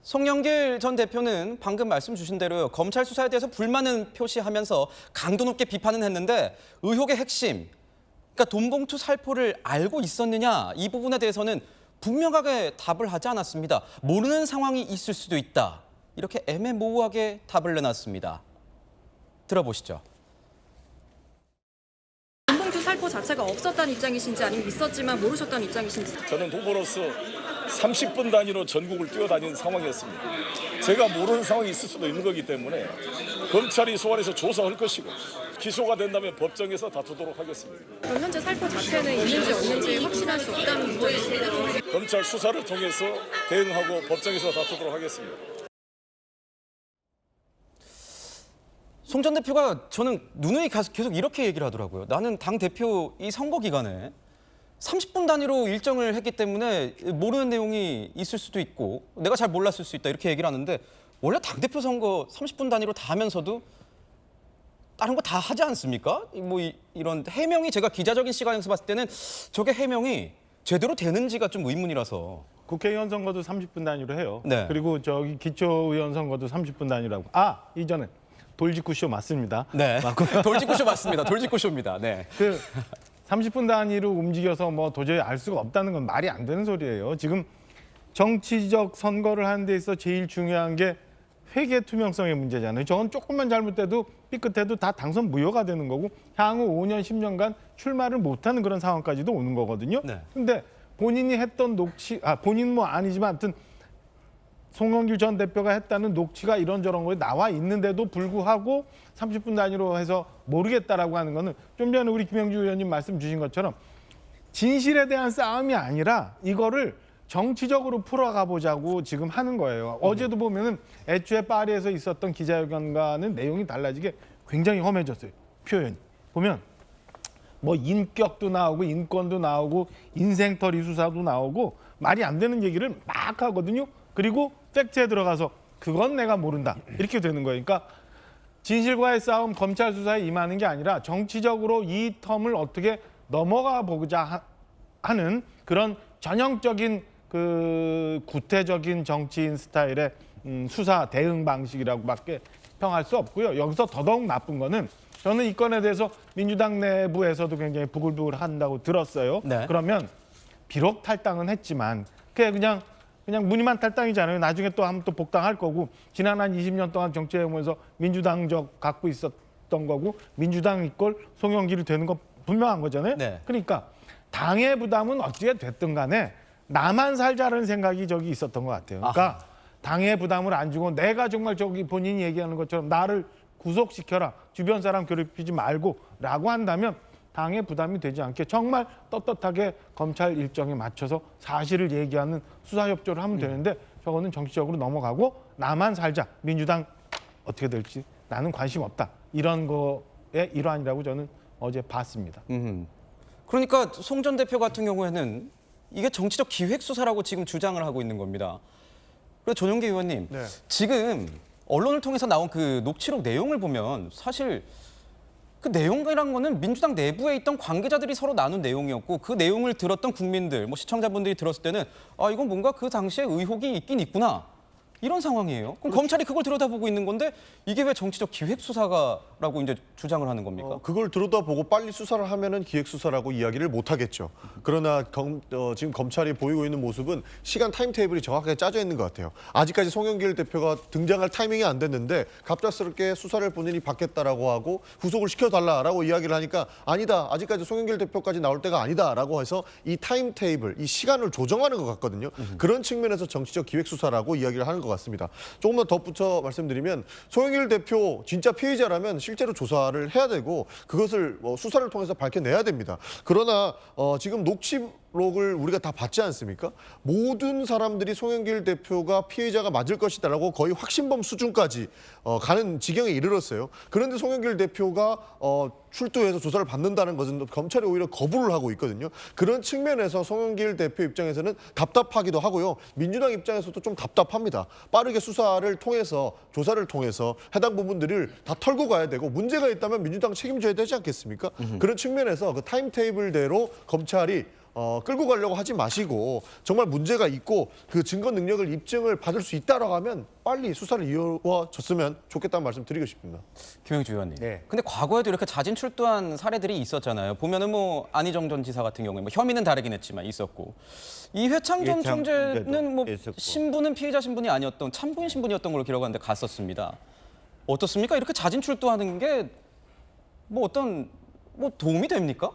송영길 전 대표는 방금 말씀 주신 대로 검찰 수사에 대해서 불만은 표시하면서 강도 높게 비판은 했는데 의혹의 핵심, 그러니까 돈봉투 살포를 알고 있었느냐 이 부분에 대해서는 분명하게 답을 하지 않았습니다. 모르는 상황이 있을 수도 있다. 이렇게 애매모호하게 답을 내놨습니다. 들어보시죠. 돈봉투 살포 자체가 없었다는 입장이신지 아니면 있었지만 모르셨다는 입장이신지. 저는 후보로서 30분 단위로 전국을 뛰어다니는 상황이었습니다. 제가 모르는 상황이 있을 수도 있는 거기 때문에 검찰이 소환해서 조사할 것이고 기소가 된다면 법정에서 다투도록 하겠습니다. 그럼 현재 살포 자체는 있는지 없는지 확신할 수 없다는 거예요. 검찰 수사를 통해서 대응하고 법정에서 다투도록 하겠습니다. 송 전 대표가 저는 누누이 계속 이렇게 얘기를 하더라고요. 나는 당대표 이 선거 기간에 30분 단위로 일정을 했기 때문에 모르는 내용이 있을 수도 있고 내가 잘 몰랐을 수 있다 이렇게 얘기를 하는데 원래 당대표 선거 30분 단위로 다 하면서도 다른 거 다 하지 않습니까? 이런 해명이 제가 기자적인 시각에서 봤을 때는 저게 해명이 제대로 되는지가 좀 의문이라서. 국회의원 선거도 30분 단위로 해요. 네. 그리고 저기 기초의원 선거도 30분 단위라고. 이전에 돌직구쇼 맞습니다. 네. 돌직구쇼 맞습니다. 돌직구쇼입니다. 네. 30분 단위로 움직여서 도저히 알 수가 없다는 건 말이 안 되는 소리예요. 지금 정치적 선거를 하는 데 있어 제일 중요한 게 회계 투명성의 문제잖아요. 저건 조금만 잘못돼도 삐끗해도 다 당선 무효가 되는 거고 향후 5년, 10년간 출마를 못하는 그런 상황까지도 오는 거거든요. 네. 근데 본인이 했던 본인은 아니지만 아무튼 송영길 전 대표가 했다는 녹취가 이런저런 거에 나와 있는데도 불구하고 30분 단위로 해서 모르겠다라고 하는 거는 좀 전에 우리 김영주 의원님 말씀 주신 것처럼 진실에 대한 싸움이 아니라 이거를 정치적으로 풀어가 보자고 지금 하는 거예요. 어제도 보면은 애초에 파리에서 있었던 기자회견과는 내용이 달라지게 굉장히 험해졌어요. 표현이. 보면 인격도 나오고 인권도 나오고 인생털이 수사도 나오고 말이 안 되는 얘기를 막 하거든요. 그리고 팩트에 들어가서 그건 내가 모른다. 이렇게 되는 거예요. 그러니까 진실과의 싸움, 검찰 수사에 임하는 게 아니라 정치적으로 이 텀을 어떻게 넘어가 보자 하는 그런 전형적인 구태적인 정치인 스타일의 수사 대응 방식이라고밖에 평할 수 없고요. 여기서 더더욱 나쁜 거는 저는 이 건에 대해서 민주당 내부에서도 굉장히 부글부글 한다고 들었어요. 네. 그러면 비록 탈당은 했지만 그냥 무늬만 탈당이잖아요. 나중에 또 한번 또 복당할 거고 지난 한 20년 동안 정치해오면서 민주당적 갖고 있었던 거고 민주당 이꼴 송영길이 되는 거 분명한 거잖아요. 네. 그러니까 당의 부담은 어찌게 됐든 간에 나만 살자라는 생각이 저기 있었던 것 같아요. 그러니까 당의 부담을 안 주고 내가 정말 저기 본인이 얘기하는 것처럼 나를 구속시켜라. 주변 사람 괴롭히지 말고 라고 한다면 당의 부담이 되지 않게 정말 떳떳하게 검찰 일정에 맞춰서 사실을 얘기하는 수사협조를 하면 되는데 저거는 정치적으로 넘어가고 나만 살자. 민주당 어떻게 될지 나는 관심 없다. 이런 거의 일환이라고 저는 어제 봤습니다. 그러니까 송 전 대표 같은 경우에는 이게 정치적 기획수사라고 지금 주장을 하고 있는 겁니다. 그래서 전용기 의원님, 네. 지금 언론을 통해서 나온 그 녹취록 내용을 보면 사실 그 내용이란 거는 민주당 내부에 있던 관계자들이 서로 나눈 내용이었고 그 내용을 들었던 국민들, 시청자분들이 들었을 때는 이건 뭔가 그 당시에 의혹이 있긴 있구나. 이런 상황이에요. 그럼 검찰이 그걸 들여다보고 있는 건데 이게 왜 정치적 기획수사라고 이제 주장을 하는 겁니까? 그걸 들여다보고 빨리 수사를 하면은 기획수사라고 이야기를 못 하겠죠. 그러나 지금 검찰이 보이고 있는 모습은 시간 타임테이블이 정확하게 짜져 있는 것 같아요. 아직까지 송영길 대표가 등장할 타이밍이 안 됐는데 갑작스럽게 수사를 본인이 받겠다라고 하고 구속을 시켜달라라고 이야기를 하니까 아니다. 아직까지 송영길 대표까지 나올 때가 아니다라고 해서 이 타임테이블, 이 시간을 조정하는 것 같거든요. 그런 측면에서 정치적 기획수사라고 이야기를 하는 것 같습니다. 조금만 덧붙여 말씀드리면 송영길 대표 진짜 피해자라면 실제로 조사를 해야 되고 그것을 수사를 통해서 밝혀내야 됩니다. 그러나 지금 녹취록을 우리가 다 봤지 않습니까? 모든 사람들이 송영길 대표가 피해자가 맞을 것이다라고 거의 확신범 수준까지 가는 지경에 이르렀어요. 그런데 송영길 대표가 출두해서 조사를 받는다는 것은 검찰이 오히려 거부를 하고 있거든요. 그런 측면에서 송영길 대표 입장에서는 답답하기도 하고요. 민주당 입장에서도 좀 답답합니다. 빠르게 수사를 통해서 조사를 통해서 해당 부분들을 다 털고 가야 되고 문제가 있다면 민주당 책임져야 되지 않겠습니까? 그런 측면에서 그 타임테이블대로 검찰이 끌고 가려고 하지 마시고 정말 문제가 있고 그 증거 능력을 입증을 받을 수 있다라고 하면 빨리 수사를 이어졌으면 좋겠다는 말씀 드리고 싶습니다. 김영주 의원님. 네. 근데 과거에도 이렇게 자진 출두한 사례들이 있었잖아요. 보면은 뭐 안희정 전 지사 같은 경우에 뭐 혐의는 다르긴 했지만 있었고 이회창 전 이회창 총재는 문제도 뭐 있었고. 신분은 피의자 신분이 아니었던 참고인 신분이었던 걸로 기록하는데 갔었습니다. 어떻습니까? 이렇게 자진 출두하는 게 뭐 어떤 뭐 도움이 됩니까?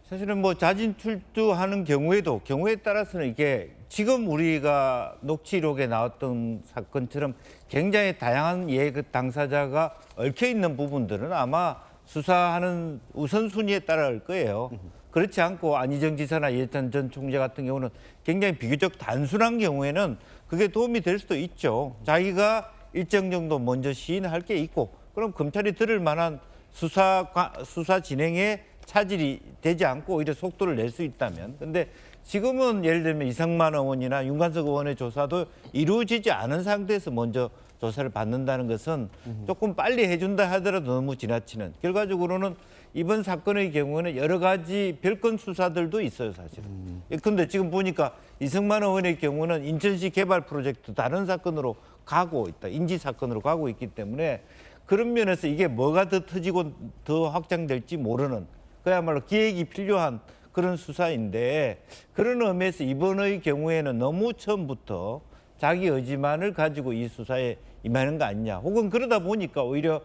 사실은 뭐 자진 출두하는 경우에 따라서는 이게 지금 우리가 녹취록에 나왔던 사건처럼 굉장히 다양한 당사자가 얽혀 있는 부분들은 아마 수사하는 우선순위에 따라갈 거예요. 그렇지 않고 안희정 지사나 이해찬 전 총재 같은 경우는 굉장히 비교적 단순한 경우에는 그게 도움이 될 수도 있죠. 자기가 일정 정도 먼저 시인할 게 있고 그럼 검찰이 들을 만한 수사 진행에 차질이 되지 않고 오히려 속도를 낼 수 있다면. 근데 지금은 예를 들면 이상만 의원이나 윤관석 의원의 조사도 이루어지지 않은 상태에서 먼저 조사를 받는다는 것은 조금 빨리 해준다 하더라도 너무 지나치는. 결과적으로는 이번 사건의 경우는 여러 가지 별건 수사들도 있어요, 사실은. 그런데 지금 보니까 이승만 의원의 경우는 인천시 개발 프로젝트 다른 사건으로 가고 있다. 인지 사건으로 가고 있기 때문에 그런 면에서 이게 뭐가 더 터지고 더 확장될지 모르는 그야말로 기획이 필요한 그런 수사인데 그런 의미에서 이번의 경우에는 너무 처음부터 자기 의지만을 가지고 이 수사에 임하는 거 아니냐. 혹은 그러다 보니까 오히려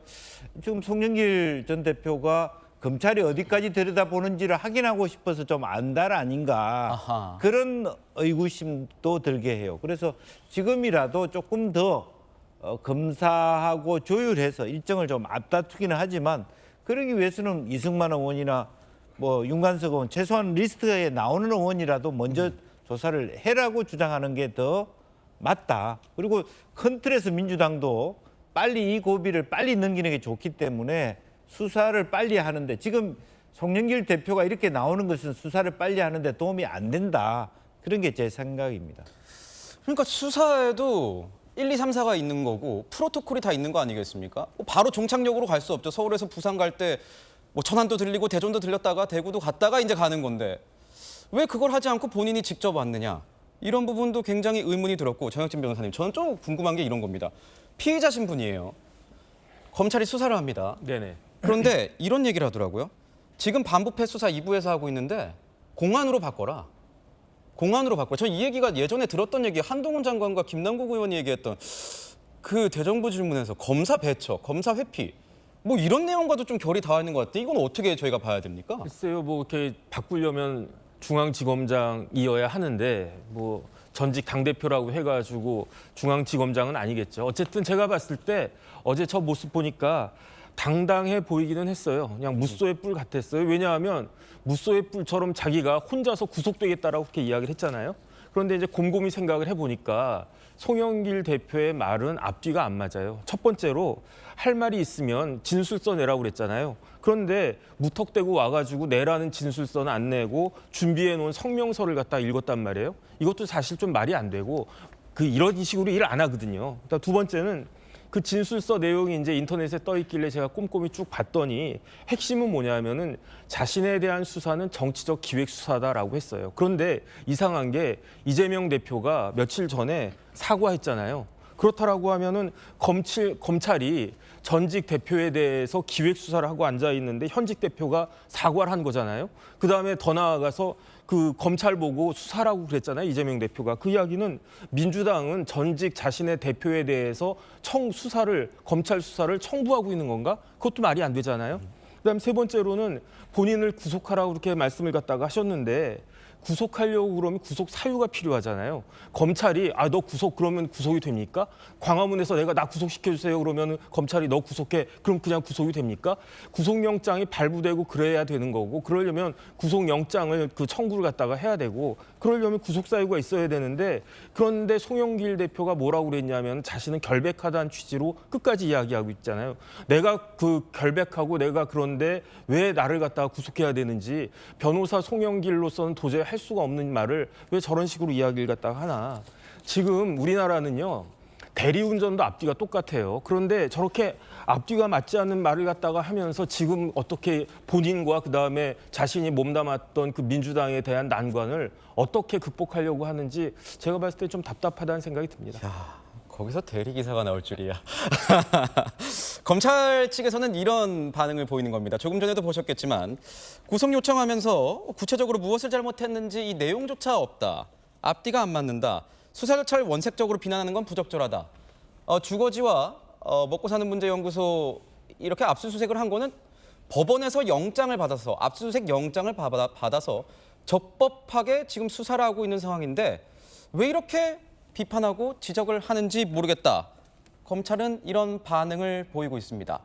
지금 송영길 전 대표가 검찰이 어디까지 들여다보는지를 확인하고 싶어서 좀 안달 아닌가. 아하. 그런 의구심도 들게 해요. 그래서 지금이라도 조금 더 검사하고 조율해서 일정을 좀 앞다투기는 하지만 그러기 위해서는 이승만 의원이나 뭐 윤관석 의원 최소한 리스트에 나오는 의원이라도 먼저 조사를 해라고 주장하는 게 더 맞다. 그리고 큰 틀에서 민주당도 빨리 이 고비를 빨리 넘기는 게 좋기 때문에 수사를 빨리 하는데 지금 송영길 대표가 이렇게 나오는 것은 수사를 빨리 하는데 도움이 안 된다. 그런 게 제 생각입니다. 그러니까 수사에도 1, 2, 3, 4가 있는 거고 프로토콜이 다 있는 거 아니겠습니까? 바로 종착역으로 갈 수 없죠. 서울에서 부산 갈 때 뭐 천안도 들리고 대전도 들렸다가 대구도 갔다가 이제 가는 건데 왜 그걸 하지 않고 본인이 직접 왔느냐? 이런 부분도 굉장히 의문이 들었고 정혁진 변호사님 저는 좀 궁금한 게 이런 겁니다. 피의자 신분이에요. 검찰이 수사를 합니다. 네네. 그런데 이런 얘기를 하더라고요. 지금 반부패 수사 2부에서 하고 있는데 공안으로 바꿔라. 공안으로 바꿔라. 저 이 얘기가 예전에 들었던 얘기 한동훈 장관과 김남국 의원이 얘기했던 그 대정부 질문에서 검사 배척, 검사 회피 뭐 이런 내용과도 좀 결이 닿아 있는 것 같아요. 이건 어떻게 저희가 봐야 됩니까? 글쎄요, 뭐 이렇게 바꾸려면 중앙지검장이어야 하는데 뭐 전직 당대표라고 해가지고 중앙지검장은 아니겠죠. 어쨌든 제가 봤을 때 어제 저 모습 보니까 당당해 보이기는 했어요. 그냥 무소의 뿔 같았어요. 왜냐하면 무소의 뿔처럼 자기가 혼자서 구속되겠다라고 그렇게 이야기를 했잖아요. 그런데 이제 곰곰이 생각을 해보니까 송영길 대표의 말은 앞뒤가 안 맞아요. 첫 번째로 할 말이 있으면 진술서 내라고 그랬잖아요. 그런데 무턱대고 와가지고 내라는 진술서는 안 내고 준비해 놓은 성명서를 갖다 읽었단 말이에요. 이것도 사실 좀 말이 안 되고 이런 식으로 일 안 하거든요. 그러니까 두 번째는 그 진술서 내용이 이제 인터넷에 떠 있길래 제가 꼼꼼히 쭉 봤더니 핵심은 뭐냐면은 자신에 대한 수사는 정치적 기획 수사다라고 했어요. 그런데 이상한 게 이재명 대표가 며칠 전에 사과했잖아요. 그렇다라고 하면은 검찰이 전직 대표에 대해서 기획 수사를 하고 앉아 있는데 현직 대표가 사과를 한 거잖아요. 그 다음에 더 나아가서 그 검찰 보고 수사라고 그랬잖아요. 이재명 대표가. 그 이야기는 민주당은 전직 자신의 대표에 대해서 검찰 수사를 청구하고 있는 건가? 그것도 말이 안 되잖아요. 그다음 세 번째로는 본인을 구속하라고 그렇게 말씀을 갖다가 하셨는데 구속하려고 그러면 구속 사유가 필요하잖아요. 검찰이 너 구속 그러면 구속이 됩니까? 광화문에서 내가 나 구속시켜주세요 그러면 검찰이 너 구속해 그럼 그냥 구속이 됩니까? 구속영장이 발부되고 그래야 되는 거고 그러려면 구속영장을 그 청구를 갖다가 해야 되고 그러려면 구속 사유가 있어야 되는데 그런데 송영길 대표가 뭐라고 그랬냐면 자신은 결백하다는 취지로 끝까지 이야기하고 있잖아요. 내가 결백하고 내가 그런데 왜 나를 갖다가 구속해야 되는지 변호사 송영길로서는 도저히 할 수가 없는 말을 왜 저런 식으로 이야기를 갖다가 하나. 지금 우리나라는요. 대리운전도 앞뒤가 똑같아요. 그런데 저렇게 앞뒤가 맞지 않는 말을 갖다가 하면서 지금 어떻게 본인과 그다음에 자신이 몸담았던 그 민주당에 대한 난관을 어떻게 극복하려고 하는지 제가 봤을 때 좀 답답하다는 생각이 듭니다. 거기서 대리 기사가 나올 줄이야. 검찰 측에서는 이런 반응을 보이는 겁니다. 조금 전에도 보셨겠지만 구속 요청하면서 구체적으로 무엇을 잘못했는지 이 내용조차 없다. 앞뒤가 안 맞는다. 수사 절차를 원색적으로 비난하는 건 부적절하다. 주거지와 먹고 사는 문제 연구소 이렇게 압수수색을 한 거는 법원에서 영장을 받아서 압수수색 영장을 받아서 적법하게 지금 수사를 하고 있는 상황인데 왜 이렇게 비판하고 지적을 하는지 모르겠다. 검찰은 이런 반응을 보이고 있습니다.